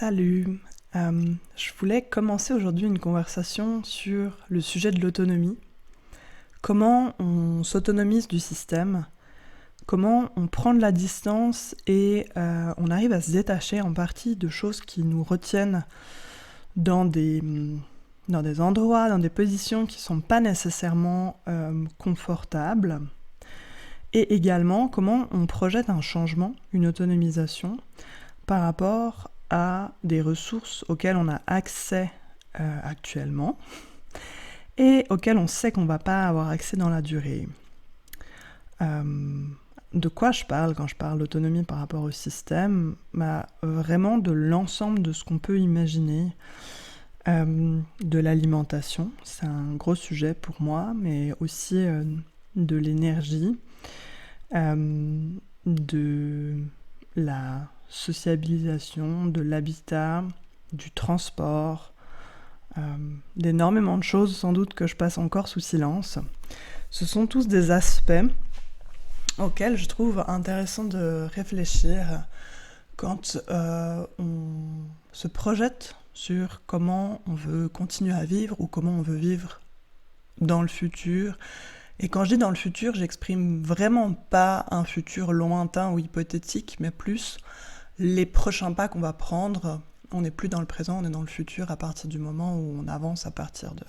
Salut. Je voulais commencer aujourd'hui une conversation sur le sujet de l'autonomie. Comment on s'autonomise du système, comment on prend de la distance et on arrive à se détacher en partie de choses qui nous retiennent dans des endroits, dans des positions qui ne sont pas nécessairement confortables. Et également comment on projette un changement, une autonomisation par rapport à des ressources auxquelles on a accès actuellement et auxquelles on sait qu'on ne va pas avoir accès dans la durée. De quoi je parle quand je parle d'autonomie par rapport au système ? Vraiment de l'ensemble de ce qu'on peut imaginer, de l'alimentation, c'est un gros sujet pour moi, mais aussi de l'énergie, de la sociabilisation, de l'habitat, du transport, d'énormément de choses sans doute que je passe encore sous silence. Ce sont tous des aspects auxquels je trouve intéressant de réfléchir quand on se projette sur comment on veut continuer à vivre ou comment on veut vivre dans le futur. Et quand je dis dans le futur, j'exprime vraiment pas un futur lointain ou hypothétique, mais plus les prochains pas qu'on va prendre. On n'est plus dans le présent, on est dans le futur à partir du moment où on avance, à partir de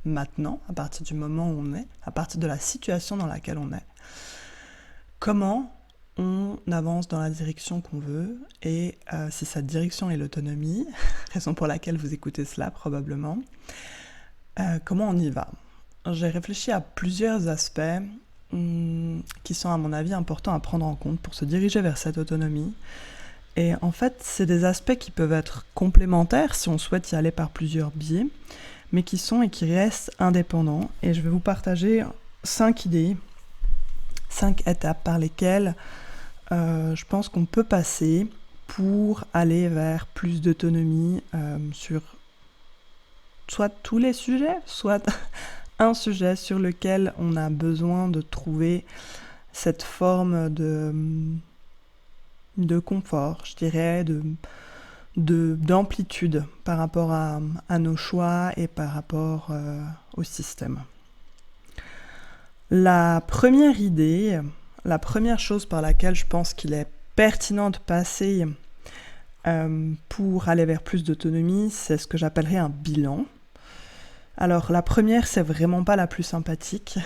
maintenant, à partir du moment où on est, à partir de la situation dans laquelle on est. Comment on avance dans la direction qu'on veut, et si cette direction est l'autonomie, raison pour laquelle vous écoutez cela probablement, comment on y va ? J'ai réfléchi à plusieurs aspects qui sont à mon avis importants à prendre en compte pour se diriger vers cette autonomie. Et en fait, c'est des aspects qui peuvent être complémentaires si on souhaite y aller par plusieurs biais, mais qui sont et qui restent indépendants. Et je vais vous partager 5 idées, 5 étapes par lesquelles je pense qu'on peut passer pour aller vers plus d'autonomie sur soit tous les sujets, soit un sujet sur lequel on a besoin de trouver cette forme de confort, je dirais, d'amplitude par rapport à nos choix et par rapport au système. La première idée, la première chose par laquelle je pense qu'il est pertinent de passer pour aller vers plus d'autonomie, c'est ce que j'appellerais un bilan. Alors la première, c'est vraiment pas la plus sympathique.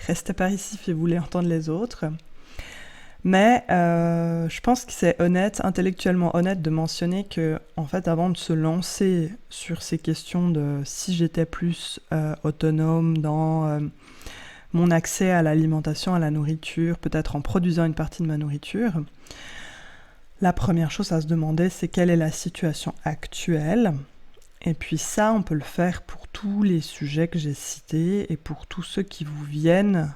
Restez par ici si vous voulez entendre les autres. Mais je pense que c'est honnête, intellectuellement honnête de mentionner que, en fait, avant de se lancer sur ces questions de si j'étais plus autonome dans mon accès à l'alimentation, à la nourriture, peut-être en produisant une partie de ma nourriture, la première chose à se demander, c'est quelle est la situation actuelle. Et puis ça, on peut le faire pour tous les sujets que j'ai cités et pour tous ceux qui vous viennent,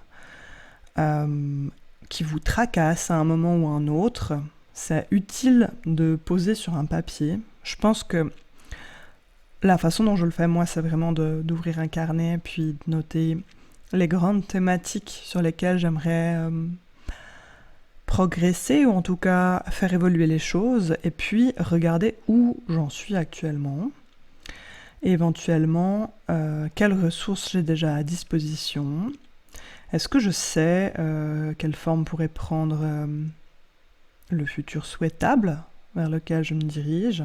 qui vous tracassent à un moment ou à un autre. C'est utile de poser sur un papier. Je pense que la façon dont je le fais, moi, c'est vraiment d'ouvrir un carnet puis de noter les grandes thématiques sur lesquelles j'aimerais progresser ou en tout cas faire évoluer les choses et puis regarder où j'en suis actuellement. Et éventuellement, quelles ressources j'ai déjà à disposition. Est-ce que je sais quelle forme pourrait prendre le futur souhaitable vers lequel je me dirige ?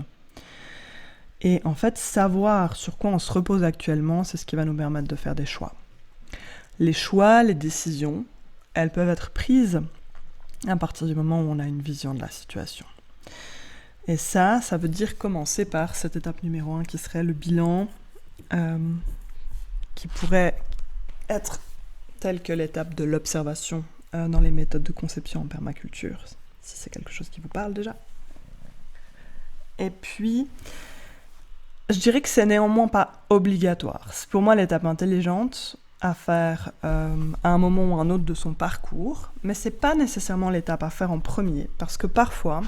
Et en fait, savoir sur quoi on se repose actuellement, c'est ce qui va nous permettre de faire des choix. Les choix, les décisions, elles peuvent être prises à partir du moment où on a une vision de la situation. Et ça veut dire commencer par cette étape numéro 1 qui serait le bilan, qui pourrait être telle que l'étape de l'observation dans les méthodes de conception en permaculture, si c'est quelque chose qui vous parle déjà. Et puis, je dirais que c'est néanmoins pas obligatoire. C'est pour moi l'étape intelligente à faire à un moment ou à un autre de son parcours, mais c'est pas nécessairement l'étape à faire en premier, parce que parfois,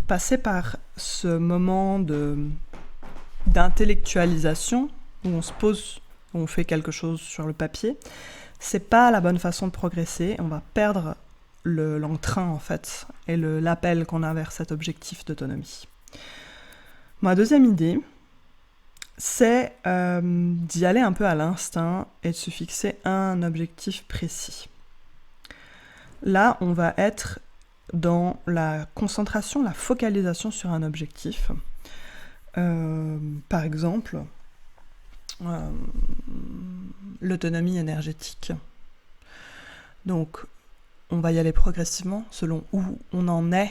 passer par ce moment d'intellectualisation, où on se pose, où on fait quelque chose sur le papier, c'est pas la bonne façon de progresser. On va perdre l'entrain en fait, et l'appel qu'on a vers cet objectif d'autonomie. Ma deuxième idée, c'est d'y aller un peu à l'instinct et de se fixer un objectif précis. Là, on va être dans la concentration, la focalisation sur un objectif. Par exemple, l'autonomie énergétique. Donc, on va y aller progressivement selon où on en est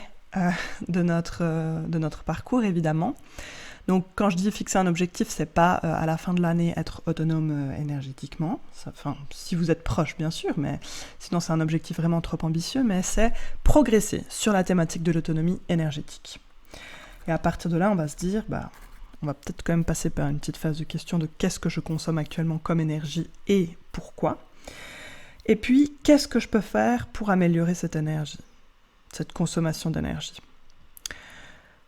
de notre parcours, évidemment. Donc, quand je dis fixer un objectif, c'est pas à la fin de l'année être autonome énergétiquement. Enfin, si vous êtes proche, bien sûr, mais sinon c'est un objectif vraiment trop ambitieux, mais c'est progresser sur la thématique de l'autonomie énergétique. Et à partir de là, on va se dire, on va peut-être quand même passer par une petite phase de question de qu'est-ce que je consomme actuellement comme énergie et pourquoi. Et puis, qu'est-ce que je peux faire pour améliorer cette énergie, cette consommation d'énergie.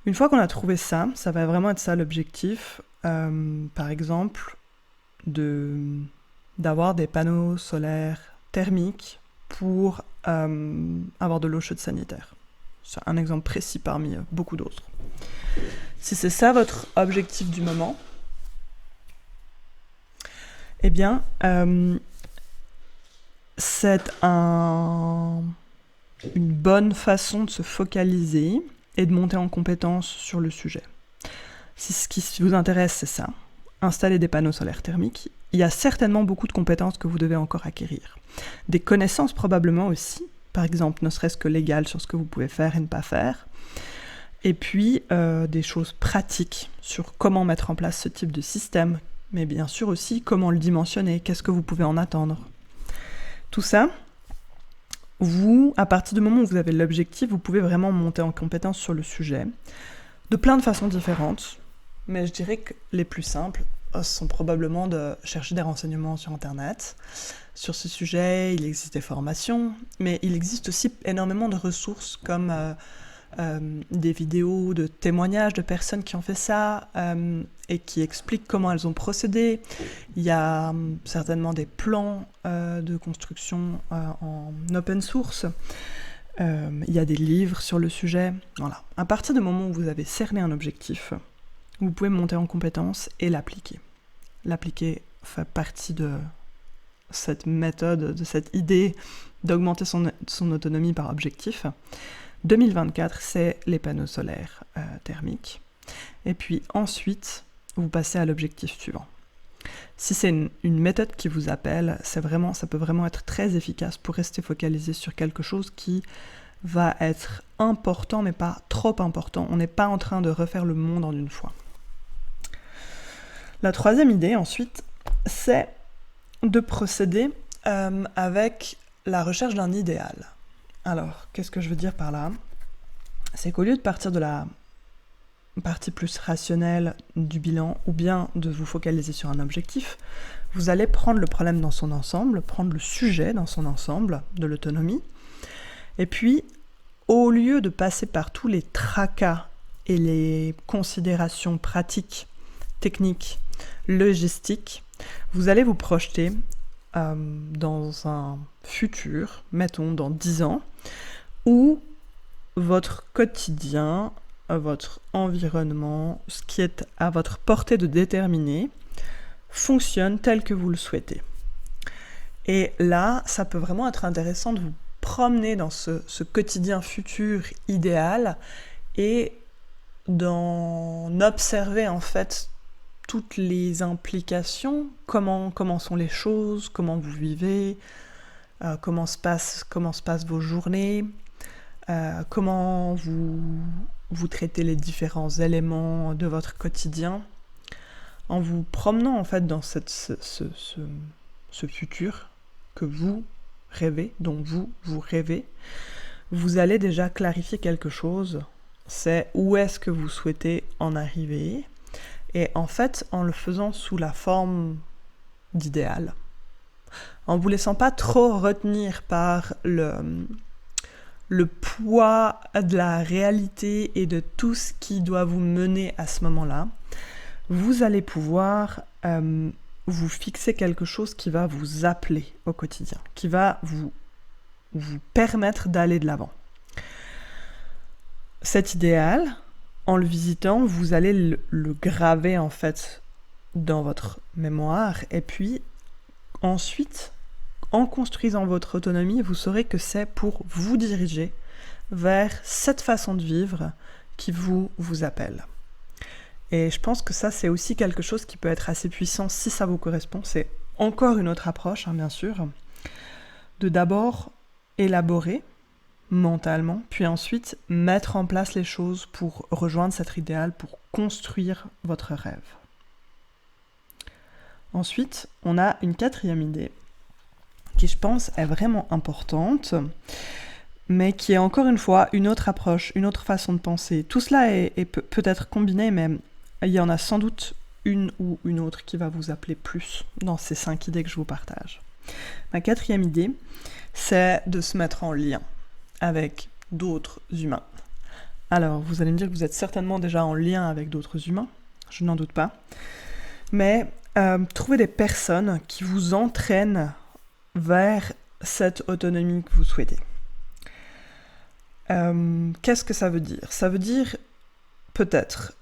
Une fois qu'on a trouvé ça, ça va vraiment être ça l'objectif. Par exemple, d'avoir des panneaux solaires thermiques pour avoir de l'eau chaude sanitaire. C'est un exemple précis parmi beaucoup d'autres. Si c'est ça votre objectif du moment, eh bien, c'est une bonne façon de se focaliser et de monter en compétence sur le sujet. Si ce qui vous intéresse, c'est ça, installer des panneaux solaires thermiques, il y a certainement beaucoup de compétences que vous devez encore acquérir. Des connaissances probablement aussi, par exemple, ne serait-ce que légales sur ce que vous pouvez faire et ne pas faire. Et puis, des choses pratiques sur comment mettre en place ce type de système, mais bien sûr aussi comment le dimensionner, qu'est-ce que vous pouvez en attendre. Tout ça, à partir du moment où vous avez l'objectif, vous pouvez vraiment monter en compétence sur le sujet, de plein de façons différentes, mais je dirais que les plus simples sont probablement de chercher des renseignements sur Internet. Sur ce sujet, il existe des formations, mais il existe aussi énormément de ressources comme des vidéos de témoignages de personnes qui ont fait ça et qui expliquent comment elles ont procédé. Il y a certainement des plans de construction en open source. Il y a des livres sur le sujet. Voilà. À partir du moment où vous avez cerné un objectif, vous pouvez monter en compétence et l'appliquer. L'appliquer fait partie de cette méthode, de cette idée d'augmenter son autonomie par objectif. 2024, c'est les panneaux solaires thermiques. Et puis ensuite, vous passez à l'objectif suivant. Si c'est une méthode qui vous appelle, ça peut vraiment être très efficace pour rester focalisé sur quelque chose qui va être important, mais pas trop important. On n'est pas en train de refaire le monde en une fois. La troisième idée, ensuite, c'est de procéder avec la recherche d'un idéal. Alors, qu'est-ce que je veux dire par là ? C'est qu'au lieu de partir de la partie plus rationnelle du bilan ou bien de vous focaliser sur un objectif, vous allez prendre le problème dans son ensemble, prendre le sujet dans son ensemble de l'autonomie, et puis, au lieu de passer par tous les tracas et les considérations pratiques, techniques, logistiques, vous allez vous projeter dans un futur, mettons dans 10 ans, où votre quotidien, votre environnement, ce qui est à votre portée de déterminer, fonctionne tel que vous le souhaitez. Et là, ça peut vraiment être intéressant de vous promener dans ce quotidien futur idéal et d'en observer en fait toutes les implications, comment sont les choses, comment vous vivez, comment se passent vos journées, comment vous traitez les différents éléments de votre quotidien, en vous promenant en fait dans ce futur que vous rêvez, dont vous rêvez, vous allez déjà clarifier quelque chose, c'est où est-ce que vous souhaitez en arriver. Et en fait, en le faisant sous la forme d'idéal, en vous laissant pas trop retenir par le poids de la réalité et de tout ce qui doit vous mener à ce moment-là, vous allez pouvoir vous fixer quelque chose qui va vous appeler au quotidien, qui va vous permettre d'aller de l'avant. Cet idéal, En le visitant, vous allez le graver en fait dans votre mémoire et puis ensuite, en construisant votre autonomie, vous saurez que c'est pour vous diriger vers cette façon de vivre qui vous appelle. Et je pense que ça, c'est aussi quelque chose qui peut être assez puissant si ça vous correspond. C'est encore une autre approche, bien sûr, de d'abord élaborer mentalement, puis ensuite mettre en place les choses pour rejoindre cet idéal, pour construire votre rêve. Ensuite, on a une quatrième idée qui, je pense, est vraiment importante, mais qui est encore une fois une autre approche, une autre façon de penser. Tout cela peut être combiné, mais il y en a sans doute une ou une autre qui va vous appeler plus dans ces 5 idées que je vous partage. Ma quatrième idée, c'est de se mettre en lien avec d'autres humains. Alors, vous allez me dire que vous êtes certainement déjà en lien avec d'autres humains, je n'en doute pas, mais trouvez des personnes qui vous entraînent vers cette autonomie que vous souhaitez. Qu'est-ce que ça veut dire ? Ça veut dire peut-être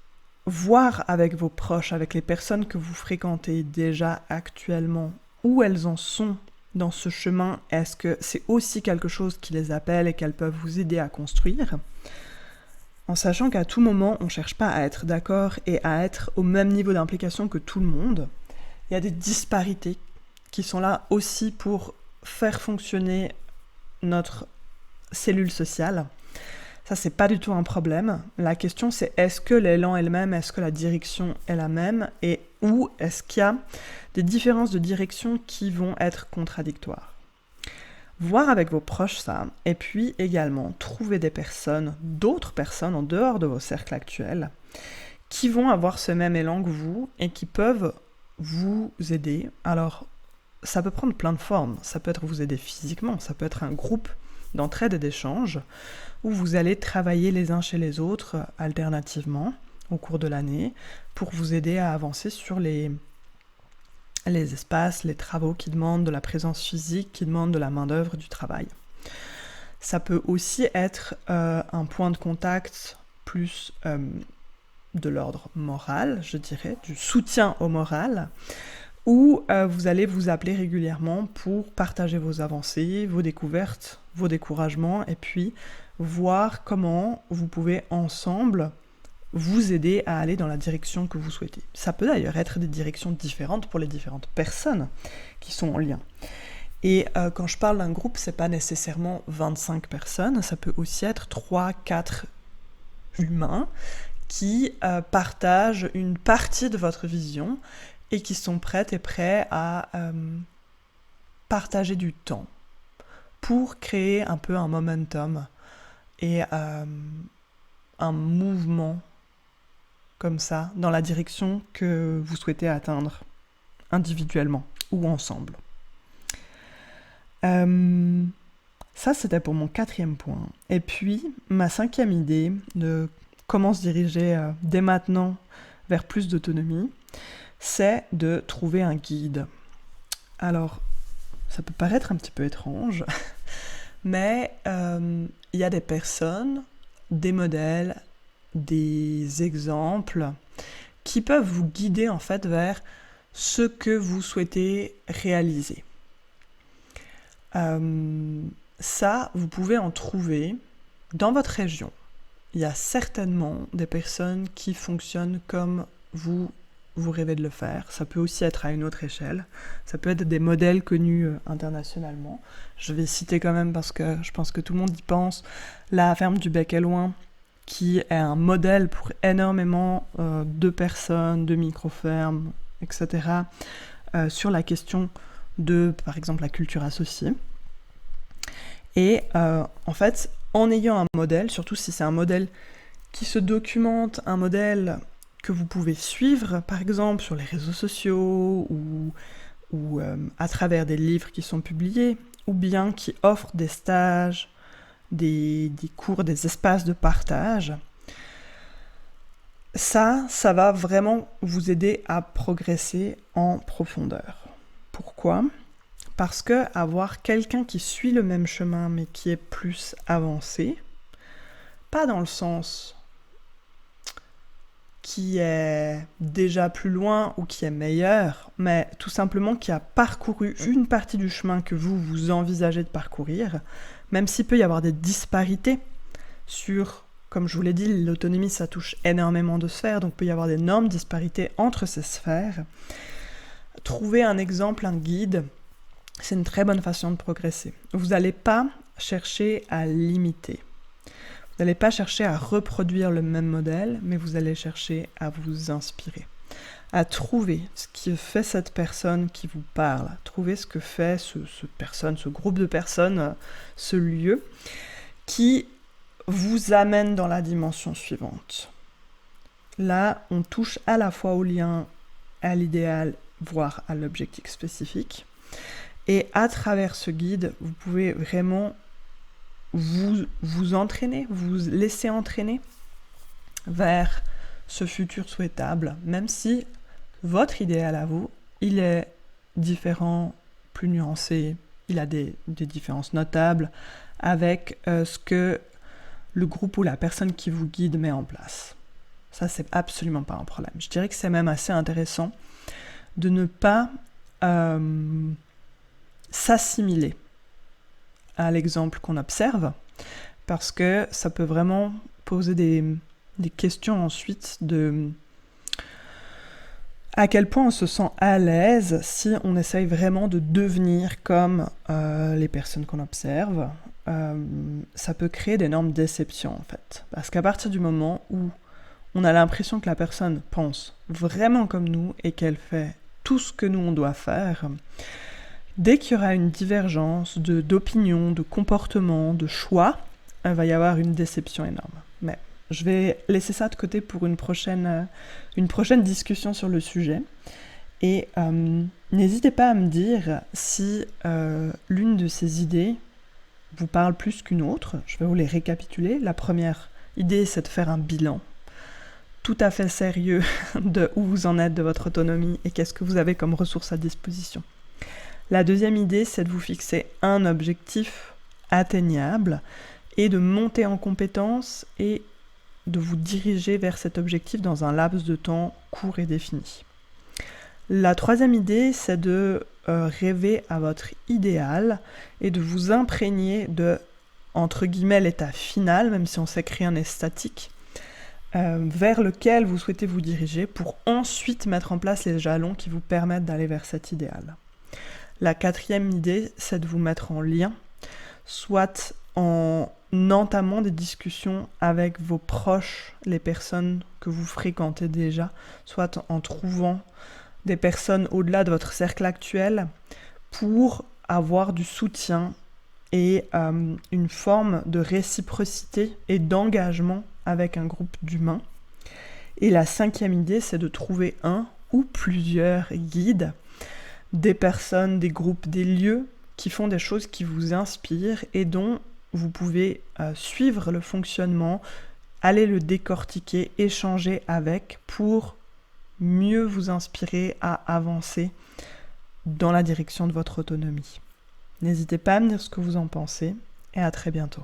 voir avec vos proches, avec les personnes que vous fréquentez déjà actuellement, où elles en sont dans ce chemin. Est-ce que c'est aussi quelque chose qui les appelle et qu'elles peuvent vous aider à construire ? En sachant qu'à tout moment, on ne cherche pas à être d'accord et à être au même niveau d'implication que tout le monde. Il y a des disparités qui sont là aussi pour faire fonctionner notre cellule sociale. Ça, c'est pas du tout un problème. La question, c'est est-ce que l'élan est le même, est-ce que la direction est la même, et où est-ce qu'il y a des différences de direction qui vont être contradictoires. Voir avec vos proches ça, et puis également trouver des personnes, d'autres personnes en dehors de vos cercles actuels, qui vont avoir ce même élan que vous et qui peuvent vous aider. Alors, ça peut prendre plein de formes. Ça peut être vous aider physiquement, ça peut être un groupe d'entraide et d'échange, où vous allez travailler les uns chez les autres alternativement au cours de l'année pour vous aider à avancer sur les espaces, les travaux qui demandent de la présence physique, qui demandent de la main-d'œuvre, du travail. Ça peut aussi être un point de contact plus de l'ordre moral, je dirais, du soutien au moral, où vous allez vous appeler régulièrement pour partager vos avancées, vos découvertes, vos découragements, et puis voir comment vous pouvez ensemble vous aider à aller dans la direction que vous souhaitez. Ça peut d'ailleurs être des directions différentes pour les différentes personnes qui sont en lien. Et quand je parle d'un groupe, c'est pas nécessairement 25 personnes, ça peut aussi être 3-4 humains qui partagent une partie de votre vision et qui sont prêtes et prêts à partager du temps pour créer un peu un momentum et un mouvement comme ça, dans la direction que vous souhaitez atteindre, individuellement ou ensemble. Ça, c'était pour mon 4e point. Et puis, ma 5e idée de comment se diriger dès maintenant vers plus d'autonomie, c'est de trouver un guide. Alors, ça peut paraître un petit peu étrange, mais il y a des personnes, des modèles, des exemples qui peuvent vous guider en fait vers ce que vous souhaitez réaliser. Ça, vous pouvez en trouver dans votre région. Il y a certainement des personnes qui fonctionnent comme vous rêvez de le faire. Ça peut aussi être à une autre échelle. Ça peut être des modèles connus internationalement. Je vais citer quand même parce que je pense que tout le monde y pense. La ferme du Bec et Loin, qui est un modèle pour énormément de personnes, de micro-fermes, etc., sur la question de, par exemple, la culture associée. Et en fait, en ayant un modèle, surtout si c'est un modèle qui se documente, un modèle que vous pouvez suivre, par exemple, sur les réseaux sociaux ou à travers des livres qui sont publiés, ou bien qui offrent des stages, des cours, des espaces de partage, ça va vraiment vous aider à progresser en profondeur. Pourquoi ? Parce que avoir quelqu'un qui suit le même chemin mais qui est plus avancé, pas dans le sens qui est déjà plus loin ou qui est meilleur, mais tout simplement qui a parcouru une partie du chemin que vous envisagez de parcourir, même s'il peut y avoir des disparités sur, comme je vous l'ai dit, l'autonomie, ça touche énormément de sphères, donc il peut y avoir d'énormes disparités entre ces sphères. Trouver un exemple, un guide, c'est une très bonne façon de progresser. Vous n'allez pas chercher à l'imiter. Vous n'allez pas chercher à reproduire le même modèle, mais vous allez chercher à vous inspirer, à trouver ce que fait cette personne qui vous parle, trouver ce que fait ce groupe de personnes, ce lieu, qui vous amène dans la dimension suivante. Là, on touche à la fois au lien, à l'idéal, voire à l'objectif spécifique. Et à travers ce guide, vous pouvez vraiment vous entraîner, vous laisser entraîner vers ce futur souhaitable, même si votre idéal à vous, il est différent, plus nuancé, il a des différences notables avec ce que le groupe ou la personne qui vous guide met en place. Ça, c'est absolument pas un problème. Je dirais que c'est même assez intéressant de ne pas s'assimiler à l'exemple qu'on observe, parce que ça peut vraiment poser des questions ensuite de à quel point on se sent à l'aise si on essaye vraiment de devenir comme les personnes qu'on observe. Ça peut créer d'énormes déceptions en fait, parce qu'à partir du moment où on a l'impression que la personne pense vraiment comme nous et qu'elle fait tout ce que nous on doit faire, dès qu'il y aura une divergence d'opinion, de comportement, de choix, il va y avoir une déception énorme. Mais je vais laisser ça de côté pour une prochaine discussion sur le sujet. Et n'hésitez pas à me dire si l'une de ces idées vous parle plus qu'une autre. Je vais vous les récapituler. La première idée, c'est de faire un bilan tout à fait sérieux de où vous en êtes de votre autonomie et qu'est-ce que vous avez comme ressources à disposition. La deuxième idée, c'est de vous fixer un objectif atteignable et de monter en compétence et de vous diriger vers cet objectif dans un laps de temps court et défini. La troisième idée, c'est de rêver à votre idéal et de vous imprégner de, entre guillemets, l'état final, même si on sait que rien n'est statique, vers lequel vous souhaitez vous diriger pour ensuite mettre en place les jalons qui vous permettent d'aller vers cet idéal. La quatrième idée, c'est de vous mettre en lien, soit en entamant des discussions avec vos proches, les personnes que vous fréquentez déjà, soit en trouvant des personnes au-delà de votre cercle actuel pour avoir du soutien et une forme de réciprocité et d'engagement avec un groupe d'humains. Et la cinquième idée, c'est de trouver un ou plusieurs guides, des personnes, des groupes, des lieux qui font des choses qui vous inspirent et dont vous pouvez suivre le fonctionnement, aller le décortiquer, échanger avec pour mieux vous inspirer à avancer dans la direction de votre autonomie. N'hésitez pas à me dire ce que vous en pensez et à très bientôt.